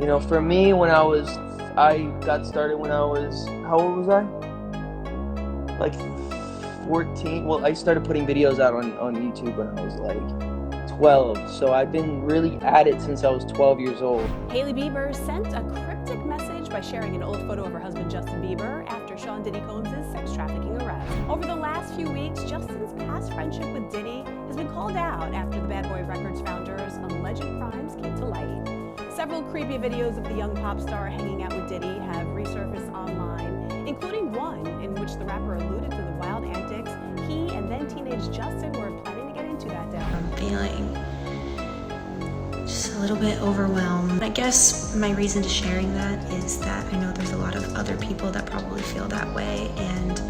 For me, I got started when I was, how old was I? Like 14. Well, I started putting videos out on YouTube when I was like 12. So I've been really at it since I was 12 years old. Hailey Bieber sent a cryptic message by sharing an old photo of her husband Justin Bieber after Sean Diddy Combs' sex trafficking arrest. Over the last few weeks, Justin's past friendship with Diddy has been called out after the Bad Boy Records founder's alleged crimes came to light. Several creepy videos of the young pop star hanging out with Diddy have resurfaced online, including one in which the rapper alluded to the wild antics he and then teenage Justin were planning to get into that day. I'm feeling just a little bit overwhelmed. I guess my reason to sharing that is that I know there's a lot of other people that probably feel that way, and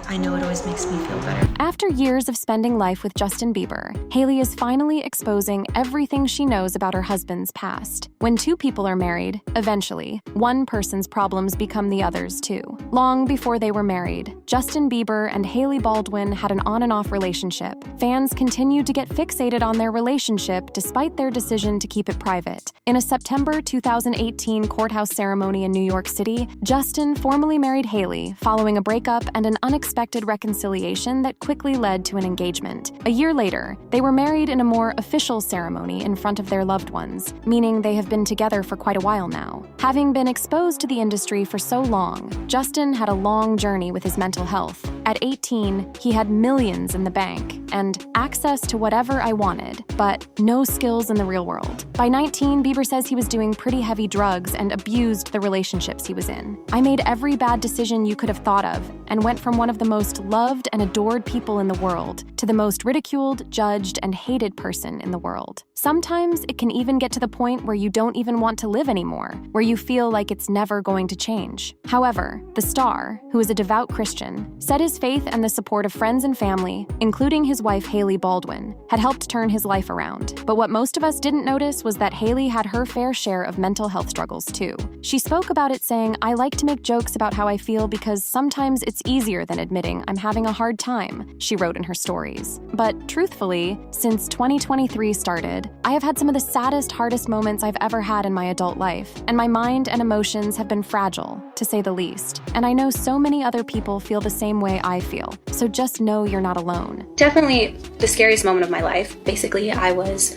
I know it always makes me feel better. After years of spending life with Justin Bieber, Hailey is finally exposing everything she knows about her husband's past. When two people are married, eventually, one person's problems become the other's too. Long before they were married, Justin Bieber and Hailey Baldwin had an on and off relationship. Fans continued to get fixated on their relationship despite their decision to keep it private. In a September 2018 courthouse ceremony in New York City, Justin formally married Hailey following a breakup and an unexpected reconciliation that quickly led to an engagement. A year later, they were married in a more official ceremony in front of their loved ones, meaning they have been together for quite a while now. Having been exposed to the industry for so long, Justin had a long journey with his mental health. At 18, he had millions in the bank and access to whatever I wanted, but no skills in the real world. By 19, Bieber says he was doing pretty heavy drugs and abused the relationships he was in. I made every bad decision you could have thought of and went from one of the most loved and adored people in the world to the most ridiculed, judged, and hated person in the world. Sometimes it can even get to the point where you don't even want to live anymore, where you feel like it's never going to change. However, the star, who is a devout Christian, said his faith and the support of friends and family, including his wife Hailey Baldwin, had helped turn his life around. But what most of us didn't notice was that Hailey had her fair share of mental health struggles too. She spoke about it saying, "I like to make jokes about how I feel because sometimes it's easier than admitting I'm having a hard time," she wrote in her stories. But truthfully, since 2023 started, I have had some of the saddest, hardest moments I've ever had in my adult life, and my mind and emotions have been fragile, to say the least. And I know so many other people feel the same way I feel, so just know you're not alone. Definitely the scariest moment of my life. Basically, I was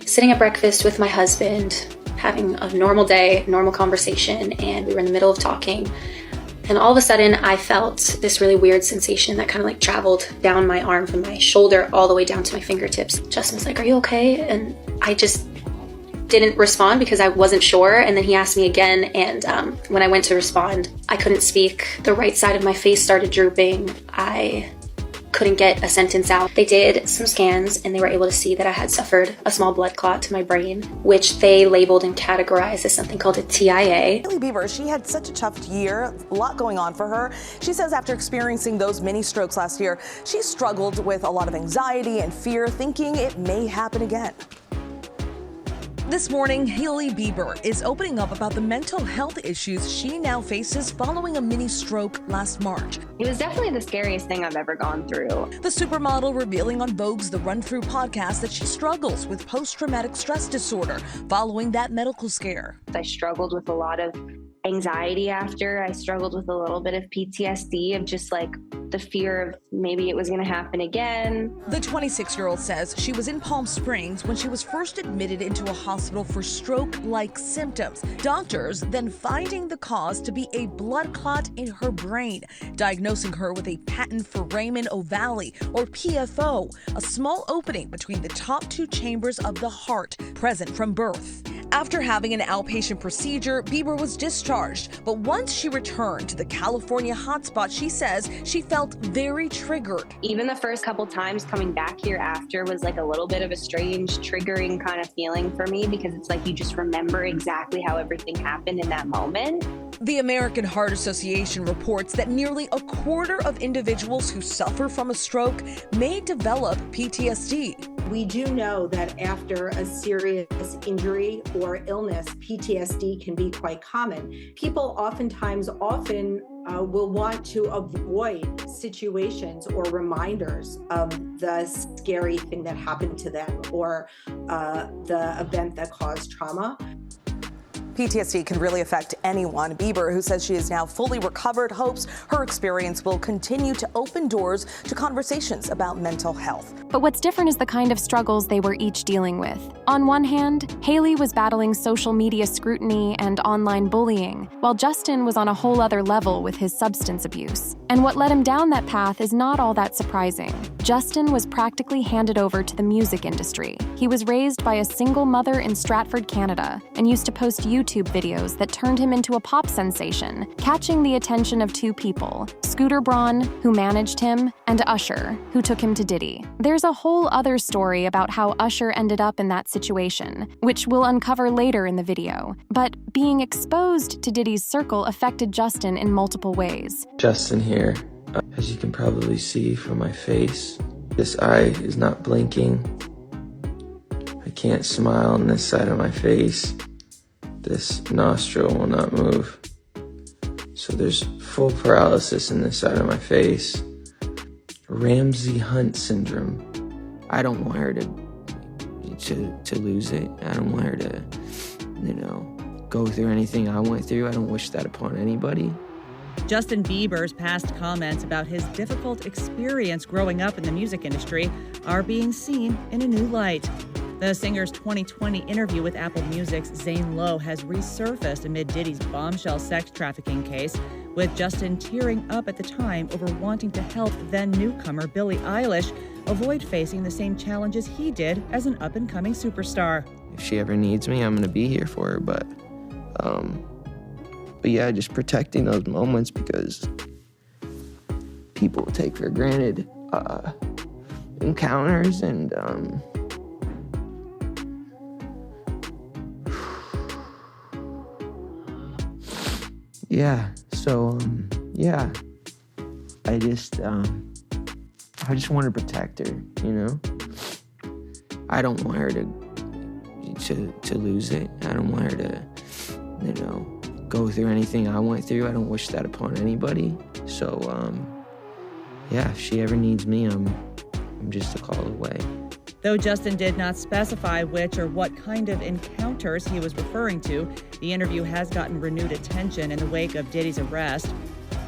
sitting at breakfast with my husband, having a normal day, normal conversation, and we were in the middle of talking. And all of a sudden, I felt this really weird sensation that kind of like traveled down my arm from my shoulder all the way down to my fingertips. Justin was like, "Are you okay?" And I just didn't respond because I wasn't sure. And then he asked me again. And when I went to respond, I couldn't speak. The right side of my face started drooping. I couldn't get a sentence out. They did some scans and they were able to see that I had suffered a small blood clot to my brain, which they labeled and categorized as something called a TIA. Hailey Bieber, she had such a tough year, a lot going on for her. She says after experiencing those mini strokes last year, she struggled with a lot of anxiety and fear, thinking it may happen again. This morning, Hailey Bieber is opening up about the mental health issues she now faces following a mini stroke last March. It was definitely the scariest thing I've ever gone through. The supermodel revealing on Vogue's The Run Through podcast that she struggles with post-traumatic stress disorder following that medical scare. I struggled with a lot of anxiety after. I struggled with a little bit of PTSD of just like the fear of maybe it was going to happen again. The 26-year-old says she was in Palm Springs when she was first admitted into a hospital for stroke-like symptoms. Doctors then finding the cause to be a blood clot in her brain, diagnosing her with a patent foramen ovale, or PFO, a small opening between the top two chambers of the heart, present from birth. After having an outpatient procedure, Bieber was discharged, but once she returned to the California hotspot, she says she felt very triggered. Even the first couple times coming back here after was like a little bit of a strange, triggering kind of feeling for me because it's like you just remember exactly how everything happened in that moment. The American Heart Association reports that nearly a quarter of individuals who suffer from a stroke may develop PTSD. We do know that after a serious injury or illness, PTSD can be quite common. People oftentimes will want to avoid situations or reminders of the scary thing that happened to them or the event that caused trauma. PTSD can really affect anyone. Bieber, who says she is now fully recovered, hopes her experience will continue to open doors to conversations about mental health. But what's different is the kind of struggles they were each dealing with. On one hand, Hailey was battling social media scrutiny and online bullying, while Justin was on a whole other level with his substance abuse. And what led him down that path is not all that surprising. Justin was practically handed over to the music industry. He was raised by a single mother in Stratford, Canada, and used to post YouTube videos that turned him into a pop sensation, catching the attention of two people, Scooter Braun, who managed him, and Usher, who took him to Diddy. There's a whole other story about how Usher ended up in that situation, which we'll uncover later in the video. But being exposed to Diddy's circle affected Justin in multiple ways. Justin here. As you can probably see from my face, this eye is not blinking. I can't smile on this side of my face. This nostril will not move. So there's full paralysis in this side of my face. Ramsey Hunt syndrome. I don't want her to lose it. I don't want her to, go through anything I went through. I don't wish that upon anybody. Justin Bieber's past comments about his difficult experience growing up in the music industry are being seen in a new light. The singer's 2020 interview with Apple Music's Zane Lowe has resurfaced amid Diddy's bombshell sex trafficking case, with Justin tearing up at the time over wanting to help then-newcomer Billie Eilish avoid facing the same challenges he did as an up-and-coming superstar. If she ever needs me, I'm gonna be here for her, but yeah, just protecting those moments, because people take for granted encounters and I just want to protect her, I don't want her to lose it. I don't want her to, go through anything I went through. I don't wish that upon anybody. So, if she ever needs me, I'm just a call away. Though Justin did not specify which or what kind of encounters he was referring to, the interview has gotten renewed attention in the wake of Diddy's arrest.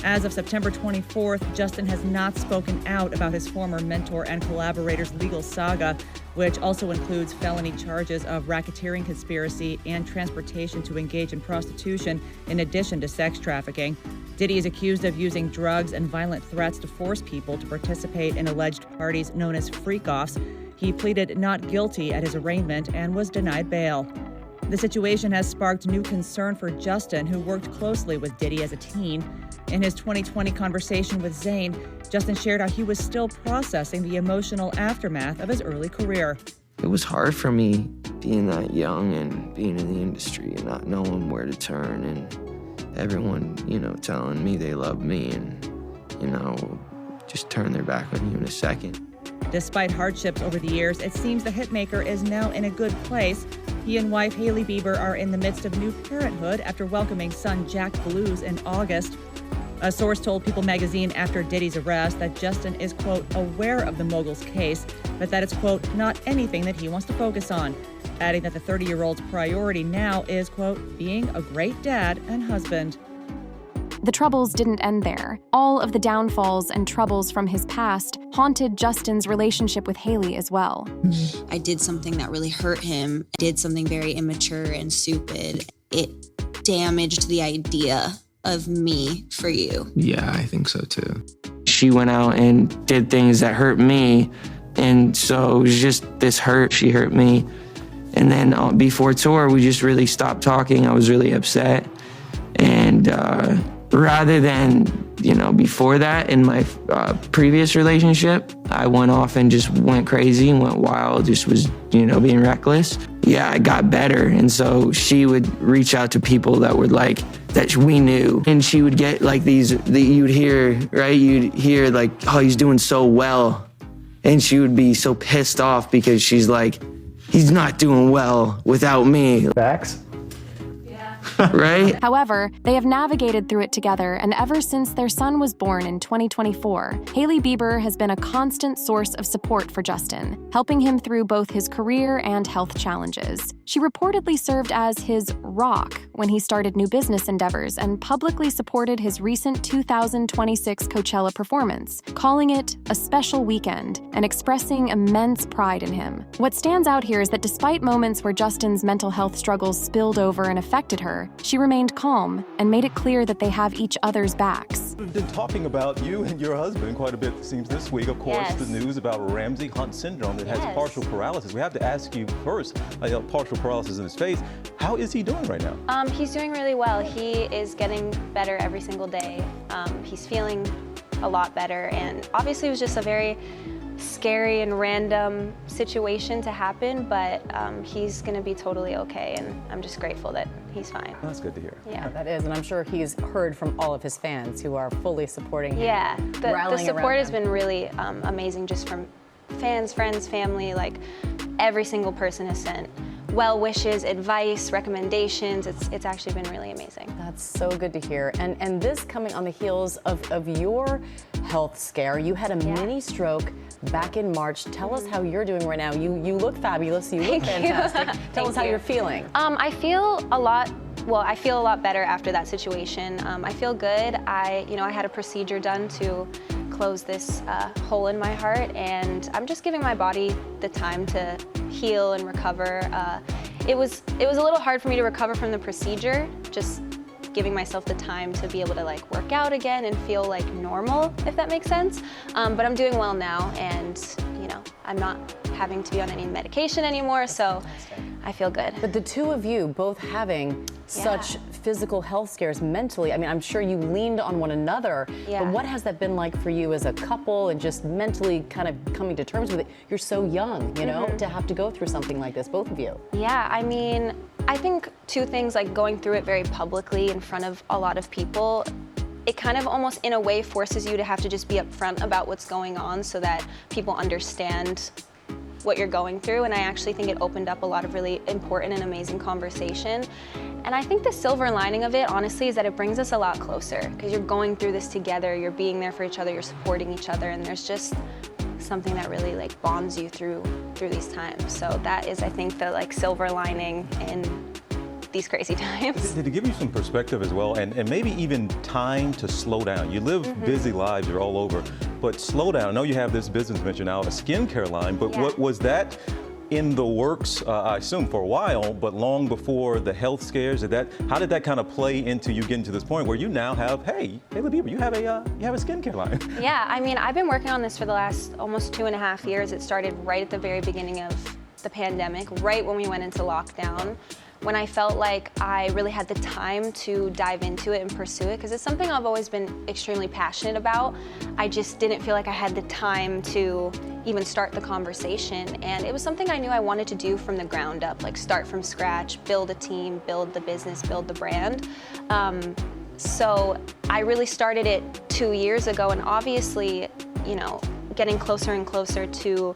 As of September 24th, Justin has not spoken out about his former mentor and collaborator's legal saga, which also includes felony charges of racketeering conspiracy and transportation to engage in prostitution, in addition to sex trafficking. Diddy is accused of using drugs and violent threats to force people to participate in alleged parties known as freak-offs. He pleaded not guilty at his arraignment and was denied bail. The situation has sparked new concern for Justin, who worked closely with Diddy as a teen. In his 2020 conversation with Zane, Justin shared how he was still processing the emotional aftermath of his early career. It was hard for me being that young and being in the industry and not knowing where to turn, and everyone, telling me they love me and, just turn their back on you in a second. Despite hardships over the years, it seems the hitmaker is now in a good place. He and wife Hailey Bieber are in the midst of new parenthood after welcoming son Jack Blues in August. A source told People magazine after Diddy's arrest that Justin is, quote, aware of the mogul's case, but that it's, quote, not anything that he wants to focus on, adding that the 30-year-old's priority now is, quote, being a great dad and husband. The troubles didn't end there. All of the downfalls and troubles from his past haunted Justin's relationship with Hailey as well. I did something that really hurt him. I did something very immature and stupid. It damaged the idea of me for you. Yeah, I think so too. She went out and did things that hurt me, and so it was just this hurt. She hurt me. And then before tour, we just really stopped talking. I was really upset. And rather than, before that in my previous relationship, I went off and just went crazy and went wild, just was, being reckless. Yeah, I got better. And so she would reach out to people that would that we knew. And she would get you'd hear like, oh, he's doing so well. And she would be so pissed off because she's like, he's not doing well without me. Facts. Right? However, they have navigated through it together, and ever since their son was born in 2024, Hailey Bieber has been a constant source of support for Justin, helping him through both his career and health challenges. She reportedly served as his rock when he started new business endeavors and publicly supported his recent 2026 Coachella performance, calling it a special weekend and expressing immense pride in him. What stands out here is that despite moments where Justin's mental health struggles spilled over and affected her, she remained calm and made it clear that they have each other's backs. We've been talking about you and your husband quite a bit, it seems, this week. Of course, the news about Ramsay-Hunt syndrome that has partial paralysis. We have to ask you first, partial paralysis in his face. How is he doing right now? He's doing really well. He is getting better every single day. He's feeling a lot better, and obviously it was just a very scary and random situation to happen, but he's going to be totally okay, and I'm just grateful that he's fine. That's good to hear. Yeah, that is, and I'm sure he's heard from all of his fans who are fully supporting him. Yeah, the support has been really amazing, just from fans, friends, family. Like, every single person has sent well wishes, advice, recommendations. It's actually been really amazing. That's so good to hear. And this coming on the heels of your health scare. You had a mini stroke back in March. Tell us how you're doing right now. You look fabulous. You look fantastic. Tell us how you're feeling. I feel a lot better after that situation. I feel good. I had a procedure done to close this hole in my heart, and I'm just giving my body the time to heal and recover. It was a little hard for me to recover from the procedure, just giving myself the time to be able to like work out again and feel like normal, if that makes sense. But I'm doing well now, and I'm not having to be on any medication anymore, so I feel good. But the two of you both having such physical health scares mentally, I mean, I'm sure you leaned on one another, but what has that been like for you as a couple and just mentally kind of coming to terms with it? You're so young, to have to go through something like this, both of you. Yeah, I mean, I think two things, like going through it very publicly in front of a lot of people, it kind of almost in a way forces you to have to just be upfront about what's going on so that people understand what you're going through, and I actually think it opened up a lot of really important and amazing conversation. And I think the silver lining of it, honestly, is that it brings us a lot closer, because you're going through this together, you're being there for each other, you're supporting each other, and there's just something that really like bonds you through these times. So that is, I think, the like silver lining in these crazy times. To give you some perspective as well, and maybe even time to slow down. You live busy lives, you're all over, but slow down. I know you have this business venture now, a skincare line, but what was that in the works, I assume, for a while, but long before the health scares? How did that kind of play into you getting to this point where you now have, hey, Hailey Bieber, you have a skincare line? Yeah, I mean, I've been working on this for the last almost 2.5 years. It started right at the very beginning of the pandemic, right when we went into lockdown, when I felt like I really had the time to dive into it and pursue it, because it's something I've always been extremely passionate about. I just didn't feel like I had the time to even start the conversation, and it was something I knew I wanted to do from the ground up, like start from scratch, build a team, build the business, build the brand. So I really started it 2 years ago, and obviously, getting closer and closer to,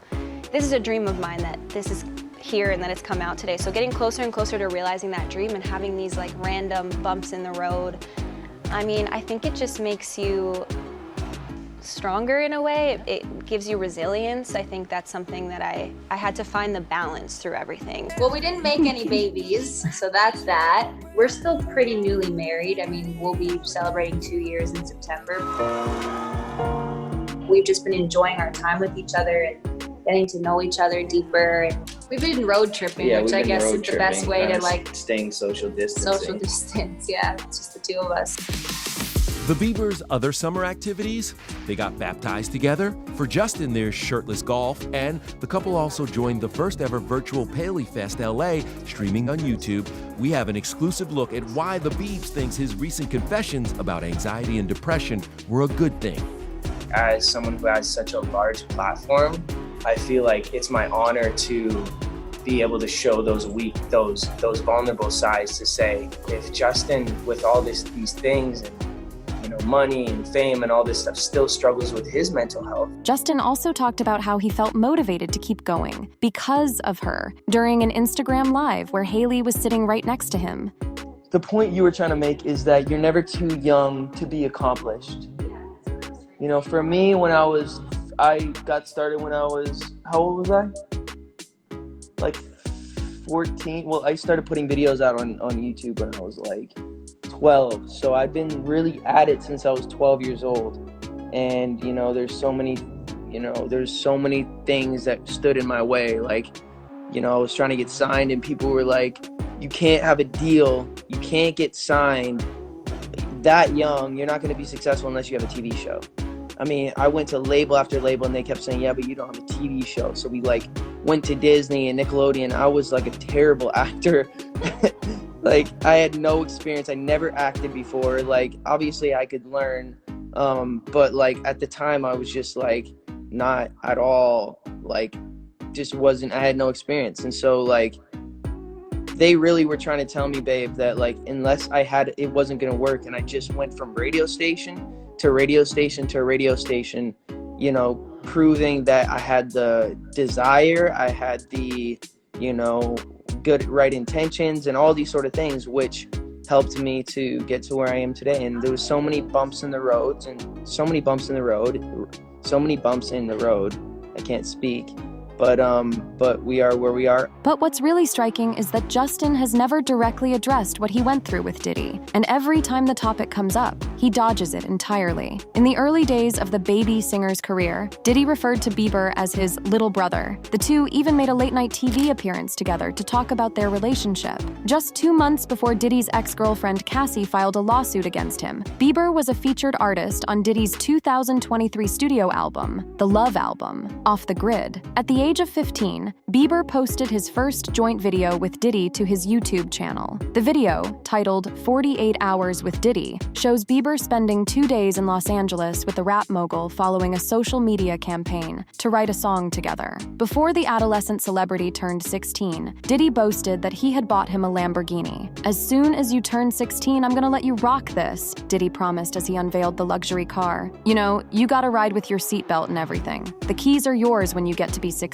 this is a dream of mine that this is here and that it's come out today. So getting closer and closer to realizing that dream and having these like random bumps in the road, I mean, I think it just makes you stronger in a way. It gives you resilience. I think that's something that I had to find the balance through everything. Well, we didn't make any babies, so that's that. We're still pretty newly married. I mean, we'll be celebrating 2 years in September. We've just been enjoying our time with each other and getting to know each other deeper. And we've been road tripping, which I guess is the best way to like staying social distance. Social distance, yeah, it's just the two of us. The Biebers' other summer activities, they got baptized together. For Justin, there's shirtless golf, and the couple also joined the first ever virtual Paley Fest LA, streaming on YouTube. We have an exclusive look at why the Biebs thinks his recent confessions about anxiety and depression were a good thing. As someone who has such a large platform, I feel like it's my honor to be able to show those weak, those vulnerable sides, to say, if Justin, with all these things and money and fame and all this stuff, still struggles with his mental health. Justin also talked about how he felt motivated to keep going because of her during an Instagram Live where Hailey was sitting right next to him. The point you were trying to make is that you're never too young to be accomplished. For me, I got started when I was, how old was I? Like 14. Well, I started putting videos out on YouTube when I was like 12. So I've been really at it since I was 12 years old. And, you know, there's so many things that stood in my way. Like, you know, I was trying to get signed and people were like, you can't have a deal. You can't get signed that young. You're not going to be successful unless you have a TV show. I mean, I went to label after label and they kept saying, yeah, but you don't have a TV show. So we like went to Disney and Nickelodeon. I was like a terrible actor. Like, I had no experience. I never acted before. Like, obviously I could learn. But like at the time I was just like not at all, like just wasn't, I had no experience. And so like they really were trying to tell me, babe, that like unless I had, it wasn't going to work. And I just went from radio station to radio station to radio station, you know, proving that I had the desire, I had the, you know, good, right intentions and all these sort of things, which helped me to get to where I am today. And there was so many bumps in the roads and so many bumps in the road, I can't speak. But we are where we are. But what's really striking is that Justin has never directly addressed what he went through with Diddy. And every time the topic comes up, he dodges it entirely. In the early days of the baby singer's career, Diddy referred to Bieber as his little brother. The two even made a late-night TV appearance together to talk about their relationship. Just 2 months before Diddy's ex-girlfriend Cassie filed a lawsuit against him, Bieber was a featured artist on Diddy's 2023 studio album, The Love Album, Off the Grid. At the age of 15, Bieber posted his first joint video with Diddy to his YouTube channel. The video, titled 48 Hours with Diddy, shows Bieber spending 2 days in Los Angeles with the rap mogul following a social media campaign to write a song together. Before the adolescent celebrity turned 16, Diddy boasted that he had bought him a Lamborghini. As soon as you turn 16, I'm gonna let you rock this, Diddy promised as he unveiled the luxury car. You know, you gotta ride with your seatbelt and everything. The keys are yours when you get to be 16.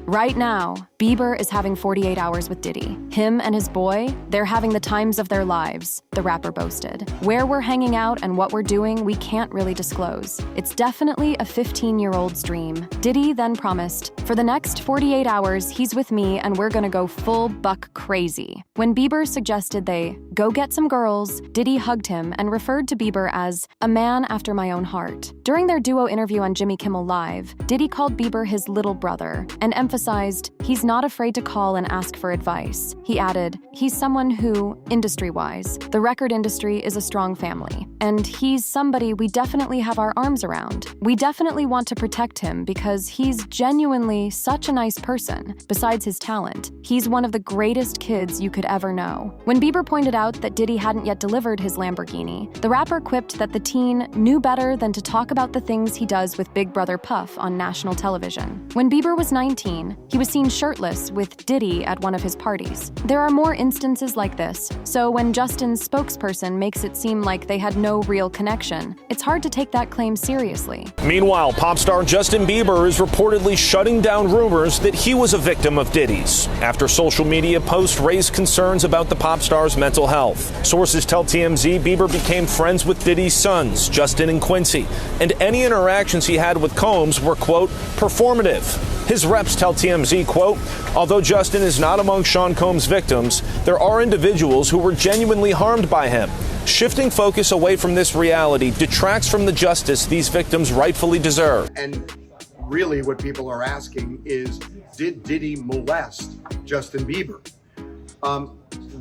Right now, Bieber is having 48 hours with Diddy. Him and his boy, they're having the times of their lives, the rapper boasted. Where we're hanging out and what we're doing, we can't really disclose. It's definitely a 15-year-old's dream. Diddy then promised, for the next 48 hours, he's with me and we're gonna go full buck crazy. When Bieber suggested they go get some girls, Diddy hugged him and referred to Bieber as a man after my own heart. During their duo interview on Jimmy Kimmel Live, Diddy called Bieber his little brother and emphasized he's not afraid to call and ask for advice. He added, he's someone who, industry-wise, the record industry is a strong family, and he's somebody we definitely have our arms around. We definitely want to protect him because he's genuinely such a nice person. Besides his talent, he's one of the greatest kids you could ever know. When Bieber pointed out that Diddy hadn't yet delivered his Lamborghini, the rapper quipped that the teen knew better than to talk about the things he does with Big Brother Puff on national television. When Bieber was 19, he was seen shirtless with Diddy at one of his parties. There are more instances like this, so when Justin's spokesperson makes it seem like they had no real connection, it's hard to take that claim seriously. Meanwhile, pop star Justin Bieber is reportedly shutting down rumors that he was a victim of Diddy's after social media posts raised concerns about the pop star's mental health. Sources tell TMZ Bieber became friends with Diddy's sons, Justin and Quincy, and any interactions he had with Combs were, quote, performative. His reps tell TMZ, quote, although Justin is not among Sean Combs' victims, there are individuals who were genuinely harmed by him. Shifting focus away from this reality detracts from the justice these victims rightfully deserve. And really what people are asking is, did Diddy molest Justin Bieber?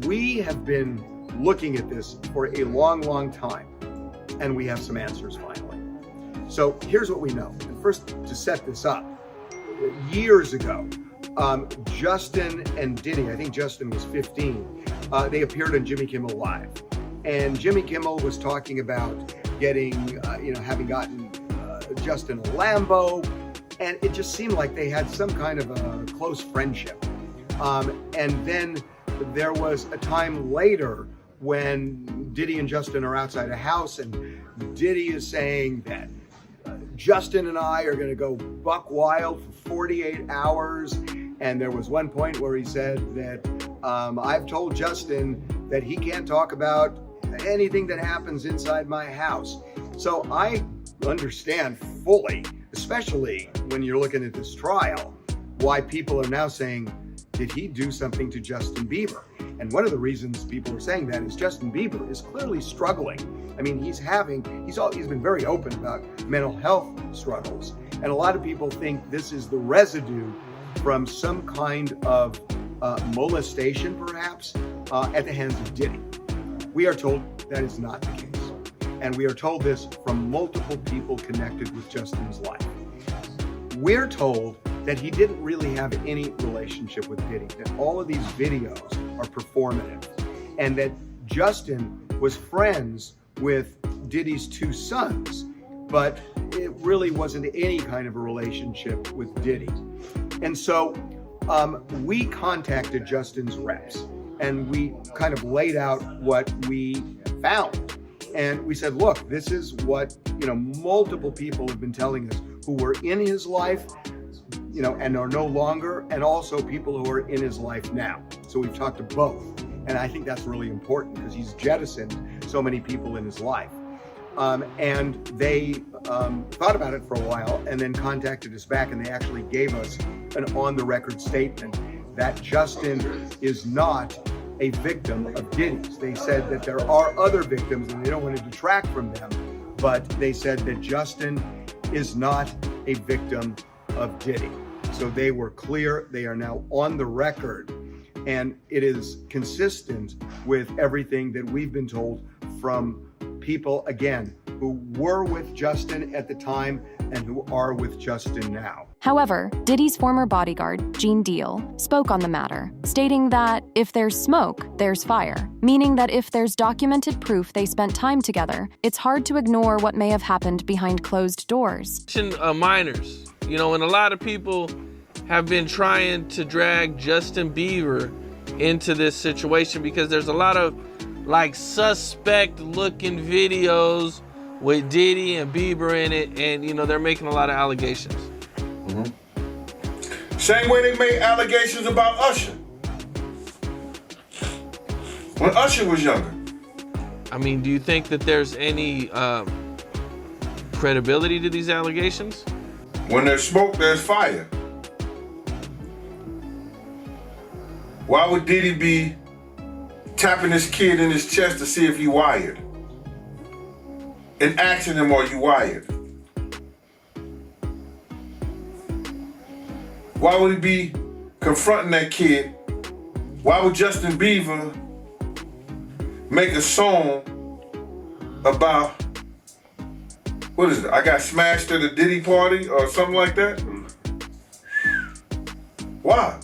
We have been looking at this for a long, long time, and we have some answers finally. So here's what we know. And first, to set this up, years ago, Justin and Diddy, I think Justin was 15, they appeared on Jimmy Kimmel Live. And Jimmy Kimmel was talking about getting, having gotten Justin a Lambo. And it just seemed like they had some kind of a close friendship. And then there was a time later when Diddy and Justin are outside a house and Diddy is saying that Justin and I are going to go buck wild for 48 hours. And there was one point where he said that I've told Justin that he can't talk about anything that happens inside my house. So I understand fully, especially when you're looking at this trial, why people are now saying did he do something to Justin Bieber? And one of the reasons people are saying that is Justin Bieber is clearly struggling. I mean, he's been very open about mental health struggles. And a lot of people think this is the residue from some kind of molestation, perhaps, at the hands of Diddy. We are told that is not the case. And we are told this from multiple people connected with Justin's life. We're told that he didn't really have any relationship with Diddy, that all of these videos are performative, and that Justin was friends with Diddy's two sons, but it really wasn't any kind of a relationship with Diddy. And so we contacted Justin's reps, and we kind of laid out what we found. And we said, look, this is what, multiple people have been telling us who were in his life, and are no longer, and also people who are in his life now. So we've talked to both. And I think that's really important because he's jettisoned so many people in his life. And they thought about it for a while and then contacted us back, and they actually gave us an on-the-record statement that Justin is not a victim of Diddy's. They said that there are other victims and they don't want to detract from them, but they said that Justin is not a victim of Diddy. So they were clear. They are now on the record, and it is consistent with everything that we've been told from people, again, who were with Justin at the time and who are with Justin now. However, Diddy's former bodyguard, Gene Deal, spoke on the matter, stating that if there's smoke, there's fire, meaning that if there's documented proof they spent time together, it's hard to ignore what may have happened behind closed doors. Minors. And a lot of people have been trying to drag Justin Bieber into this situation because there's a lot of suspect looking videos with Diddy and Bieber in it, and they're making a lot of allegations. Mm-hmm. Same way they made allegations about Usher when Usher was younger. I mean, do you think that there's any credibility to these allegations? When there's smoke, there's fire. Why would Diddy be tapping his kid in his chest to see if he wired? And asking him, are you wired? Why would he be confronting that kid? Why would Justin Bieber make a song about, what is it? I got smashed at a Diddy party or something like that? Why?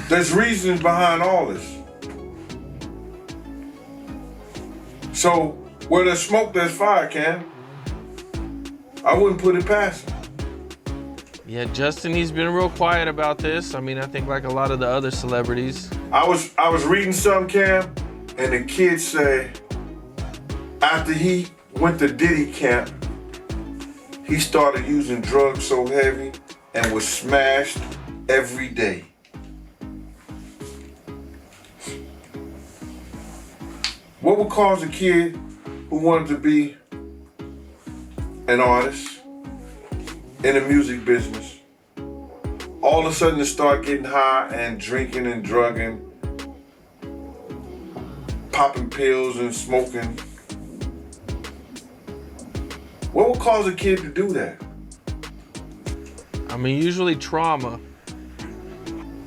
There's reasons behind all this. So where there's smoke, there's fire, Cam. I wouldn't put it past him. Yeah, Justin, he's been real quiet about this. I mean, I think like a lot of the other celebrities. I was reading some, Cam, and the kid said after he went to Diddy camp, he started using drugs so heavy and was smashed every day. What would cause a kid who wanted to be an artist in the music business all of a sudden to start getting high and drinking and drugging, popping pills and smoking? What would cause a kid to do that? I mean, usually trauma.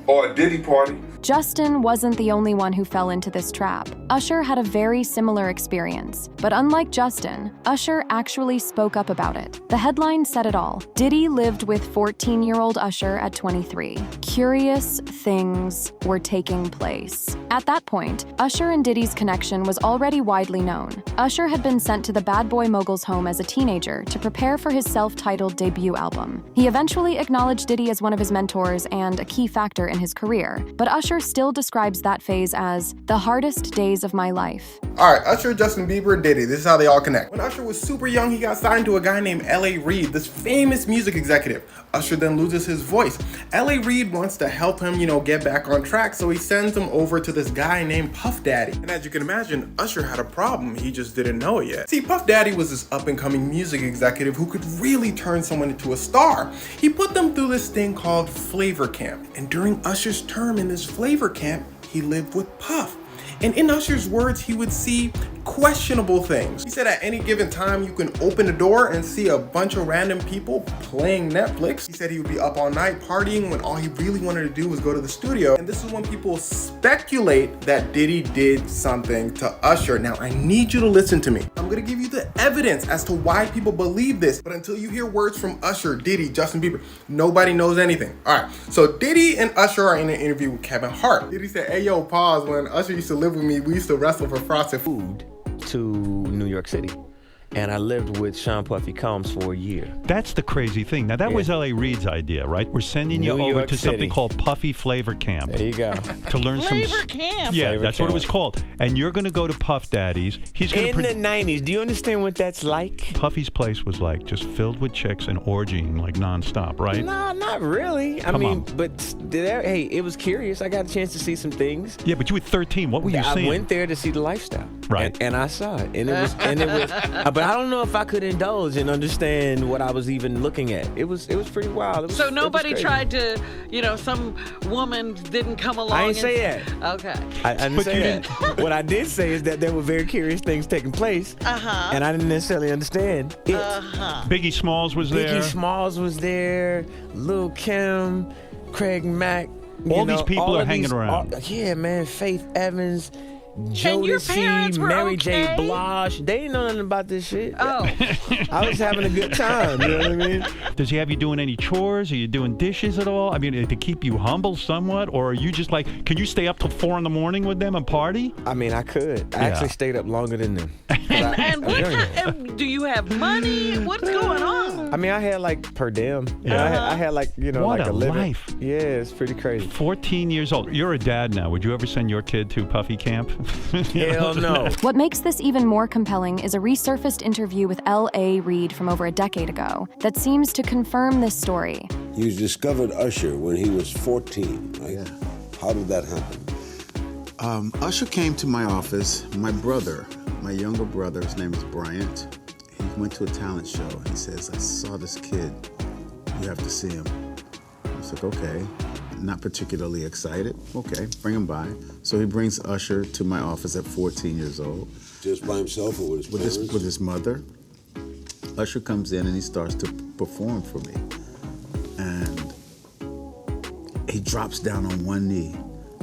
Or a Diddy party. Justin wasn't the only one who fell into this trap. Usher had a very similar experience, but unlike Justin, Usher actually spoke up about it. The headline said it all. Diddy lived with 14-year-old Usher at 23. Curious things were taking place. At that point, Usher and Diddy's connection was already widely known. Usher had been sent to the bad boy mogul's home as a teenager to prepare for his self-titled debut album. He eventually acknowledged Diddy as one of his mentors and a key factor in his career, but Usher Usher still describes that phase as the hardest days of my life. All right, Usher, Justin Bieber, Diddy. This is how they all connect. When Usher was super young, he got signed to a guy named L.A. Reid, this famous music executive. Usher then loses his voice. L.A. Reid wants to help him, get back on track, so he sends him over to this guy named Puff Daddy. And as you can imagine, Usher had a problem. He just didn't know it yet. See, Puff Daddy was this up-and-coming music executive who could really turn someone into a star. He put them through this thing called Flavor Camp. And during Usher's term in this Flavor Camp, he lived with Puff. And in Usher's words, he would see questionable things. He said at any given time, you can open the door and see a bunch of random people playing Netflix. He said he would be up all night partying when all he really wanted to do was go to the studio. And this is when people speculate that Diddy did something to Usher. Now, I need you to listen to me. I'm gonna give you the evidence as to why people believe this. But until you hear words from Usher, Diddy, Justin Bieber, nobody knows anything. All right, so Diddy and Usher are in an interview with Kevin Hart. Diddy said, hey, yo, pause. When Usher used to live with me, we used to wrestle for frosted food to New York City. And I lived with Sean Puffy Combs for a year. That's the crazy thing. Now, that was L.A. Reid's idea, right? We're sending you over to something called Puffy Flavor Camp. There you go. To learn Flavor Camp? Yeah, Flavor that's Camp. what it was called. And you're going to go to Puff Daddy's. He's going In the 90s. Do you understand what that's like? Puffy's place was like just filled with chicks and orgying like nonstop, right? No, not really. I mean, but hey, it was curious. I got a chance to see some things. Yeah, but you were 13. What were you seeing? I went there to see the lifestyle. Right. And I saw it. And it was but I don't know if I could indulge and understand what I was even looking at. It was pretty wild. So nobody tried to, some woman didn't come along. I didn't say that. Okay. I didn't say that. What I did say is that there were very curious things taking place. And I didn't necessarily understand it. Biggie Smalls was there. Biggie Smalls was there. Lil' Kim, Craig Mack. All these people are hanging around. Yeah, man. Faith Evans. And your parents Jodeci, were Mary okay? J. Blige. They didn't know nothing about this shit. Oh. I was having a good time, you know what I mean? Does he have you doing any chores? Are you doing dishes at all? I mean, to keep you humble somewhat? Or are you just like, can you stay up till 4 a.m. with them and party? I mean, I could. I actually stayed up longer than them. And do you have money? What's going on? I mean, I had like per diem. I had like, what like a living. life. Yeah, it's pretty crazy. 14 years old. You're a dad now. Would you ever send your kid to Puffy Camp? Hell no. What makes this even more compelling is a resurfaced interview with L.A. Reid from over a decade ago that seems to confirm this story. You discovered Usher when he was 14, right? Yeah. How did that happen? Usher came to my office. My brother, my younger brother, his name is Bryant. He went to a talent show. He says, I saw this kid. You have to see him. I was like, okay. Not particularly excited. Okay, bring him by. So he brings Usher to my office at 14 years old. Just by himself or with his parents? With his mother. Usher comes in and he starts to perform for me. And he drops down on one knee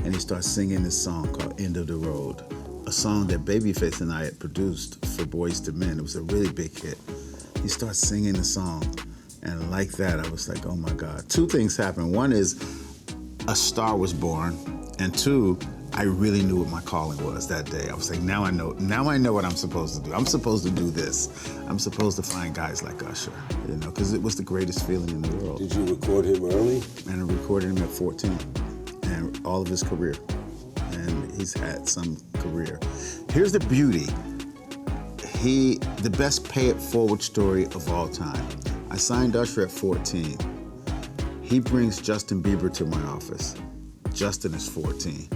and he starts singing this song called End of the Road, a song that Babyface and I had produced for Boyz II Men. It was a really big hit. He starts singing the song, and like that, I was like, oh my God. Two things happened. One is a star was born, and two, I really knew what my calling was that day. I was like, now I know what I'm supposed to do. I'm supposed to do this. I'm supposed to find guys like Usher, because it was the greatest feeling in the world. Did you record him early? And I recorded him at 14, and all of his career. And he's had some career. Here's the beauty. The best pay it forward story of all time. I signed Usher at 14. He brings Justin Bieber to my office. Justin is 14.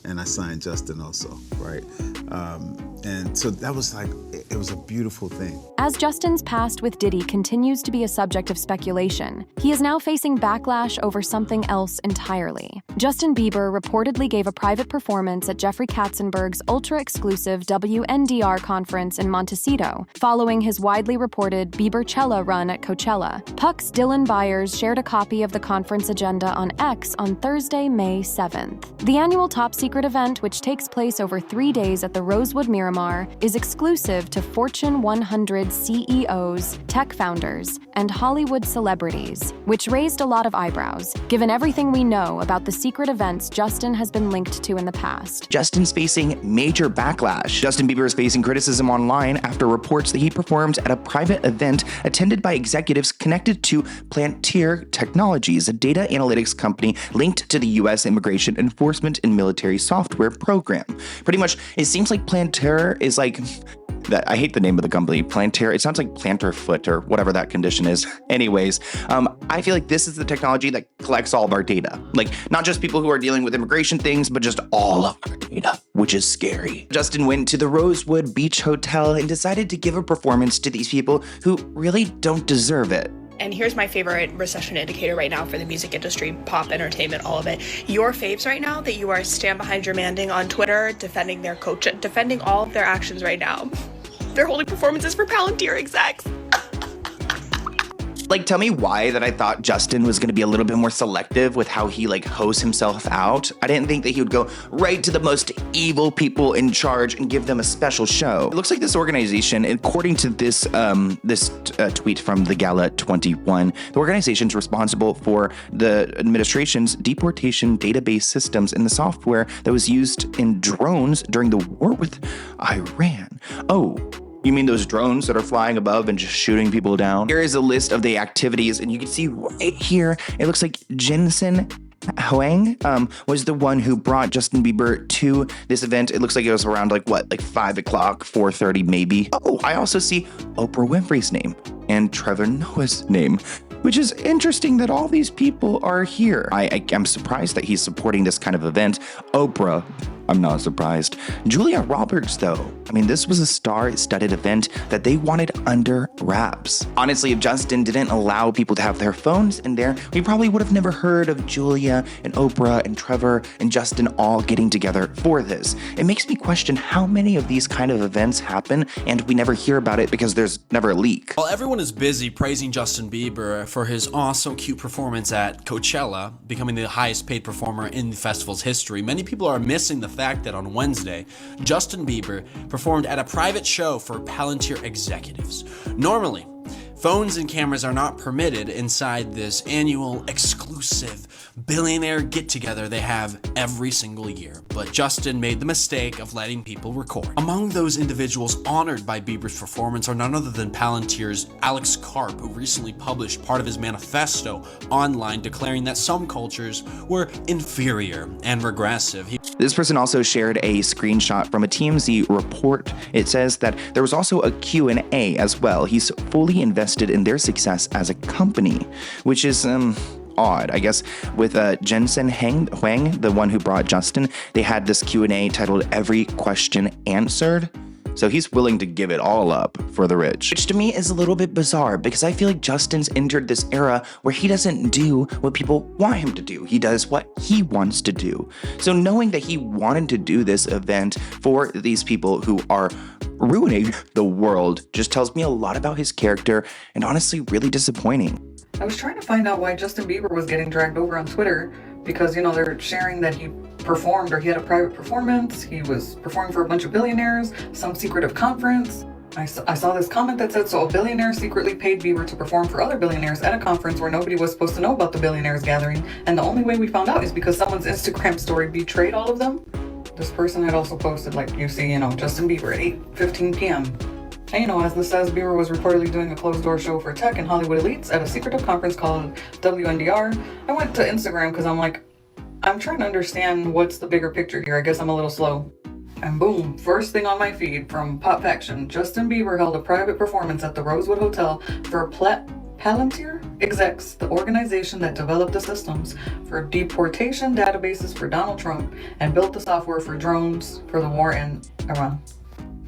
And I signed Justin also, right? And so that was like, it was a beautiful thing. As Justin's past with Diddy continues to be a subject of speculation, he is now facing backlash over something else entirely. Justin Bieber reportedly gave a private performance at Jeffrey Katzenberg's ultra-exclusive WNDR conference in Montecito, following his widely reported Biebercella run at Coachella. Puck's Dylan Byers shared a copy of the conference agenda on X on Thursday, May 7th. The annual Top Secret event, which takes place over 3 days at the Rosewood Miramar, is exclusive to Fortune 100 CEOs, tech founders, and Hollywood celebrities, which raised a lot of eyebrows, given everything we know about the secret events Justin has been linked to in the past. Justin's facing major backlash. Justin Bieber is facing criticism online after reports that he performed at a private event attended by executives connected to Palantir Technologies, a data analytics company linked to the U.S. Immigration Enforcement and Military Software Program. Pretty much, it seems like Palantir is like... I hate the name of the company, Palantir. It sounds like plantar foot or whatever that condition is. Anyways, I feel like this is the technology that collects all of our data. Like, not just people who are dealing with immigration things, but just all of our data, which is scary. Justin went to the Rosewood Beach Hotel and decided to give a performance to these people who really don't deserve it. And here's my favorite recession indicator right now for the music industry, pop, entertainment, all of it. Your faves right now that you are stand behind your manding on Twitter, defending their coach, defending all of their actions right now. They're holding performances for Palantir execs. Like, tell me why that I thought Justin was going to be a little bit more selective with how he like hosts himself out. I didn't think that he would go right to the most evil people in charge and give them a special show. It looks like this organization, according to this tweet from the Gala 21, the organization's responsible for the administration's deportation database systems and the software that was used in drones during the war with Iran. Oh, you mean those drones that are flying above and just shooting people down? Here is a list of the activities, and you can see right here, it looks like Jensen Huang was the one who brought Justin Bieber to this event. It looks like it was around like 5 o'clock, 4:30 maybe. Oh, I also see Oprah Winfrey's name and Trevor Noah's name, which is interesting that all these people are here. I'm surprised that he's supporting this kind of event. Oprah, I'm not surprised. Julia Roberts, though, I mean, this was a star-studded event that they wanted under wraps. Honestly, if Justin didn't allow people to have their phones in there, we probably would have never heard of Julia and Oprah and Trevor and Justin all getting together for this. It makes me question how many of these kind of events happen and we never hear about it because there's never a leak. While everyone is busy praising Justin Bieber for his awesome, cute performance at Coachella, becoming the highest paid performer in the festival's history, many people are missing the fact that on Wednesday, Justin Bieber performed at a private show for Palantir executives. Normally, phones and cameras are not permitted inside this annual exclusive billionaire get-together they have every single year, but Justin made the mistake of letting people record. Among those individuals honored by Bieber's performance are none other than Palantir's Alex Karp, who recently published part of his manifesto online declaring that some cultures were inferior and regressive. This person also shared a screenshot from a TMZ report. It says that there was also a Q&A as well. He's fully invested in their success as a company, which is odd. I guess with Jensen Huang, the one who brought Justin, they had this Q&A titled Every Question Answered. So he's willing to give it all up for the rich, which to me is a little bit bizarre because I feel like Justin's entered this era where he doesn't do what people want him to do. He does what he wants to do. So knowing that he wanted to do this event for these people who are ruining the world just tells me a lot about his character and honestly really disappointing. I was trying to find out why Justin Bieber was getting dragged over on Twitter because, you know, they're sharing that he performed or he had a private performance. He was performing for a bunch of billionaires, some secretive conference. I saw this comment that said, so a billionaire secretly paid Bieber to perform for other billionaires at a conference where nobody was supposed to know about the billionaires gathering. And the only way we found out is because someone's Instagram story betrayed all of them. This person had also posted, like, you see, you know, Justin Bieber at 8:15 p.m. And, you know, as this says, Bieber was reportedly doing a closed-door show for tech and Hollywood elites at a secretive conference called WNDR. I went to Instagram because I'm like, I'm trying to understand what's the bigger picture here. I guess I'm a little slow. And boom, first thing on my feed from Pop Faction, Justin Bieber held a private performance at the Rosewood Hotel for Palantir execs, the organization that developed the systems for deportation databases for Donald Trump and built the software for drones for the war in Iran.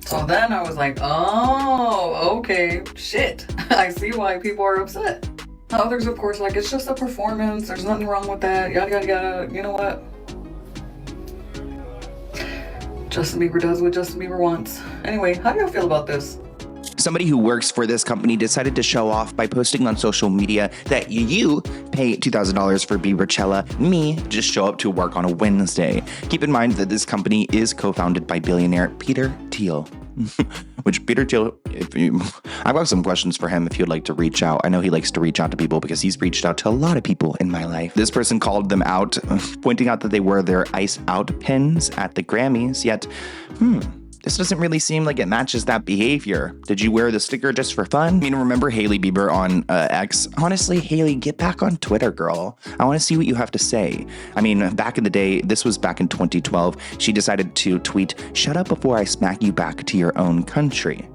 So then I was like, oh, okay, shit. I see why people are upset. Others, of course, like, it's just a performance. There's nothing wrong with that. Yada, yada, yada. You know what? Justin Bieber does what Justin Bieber wants. Anyway, how do y'all feel about this? Somebody who works for this company decided to show off by posting on social media that you pay $2,000 for Bieberchella, me just show up to work on a Wednesday. Keep in mind that this company is co-founded by billionaire Peter Thiel. Which Peter Thiel, I've got some questions for him if you'd like to reach out. I know he likes to reach out to people because he's reached out to a lot of people in my life. This person called them out, pointing out that they wear their Ice Out pins at the Grammys, yet, this doesn't really seem like it matches that behavior. Did you wear the sticker just for fun? I mean, remember Hailey Bieber on X? Honestly, Hailey, get back on Twitter, girl. I want to see what you have to say. I mean, back in the day, this was back in 2012, she decided to tweet, "Shut up before I smack you back to your own country."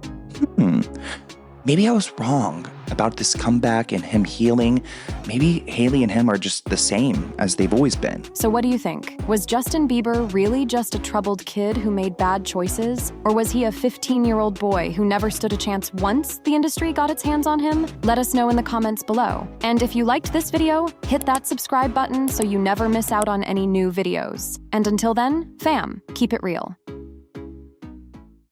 Maybe I was wrong about this comeback and him healing. Maybe Hailey and him are just the same as they've always been. So what do you think? Was Justin Bieber really just a troubled kid who made bad choices? Or was he a 15-year-old boy who never stood a chance once the industry got its hands on him? Let us know in the comments below. And if you liked this video, hit that subscribe button so you never miss out on any new videos. And until then, fam, keep it real.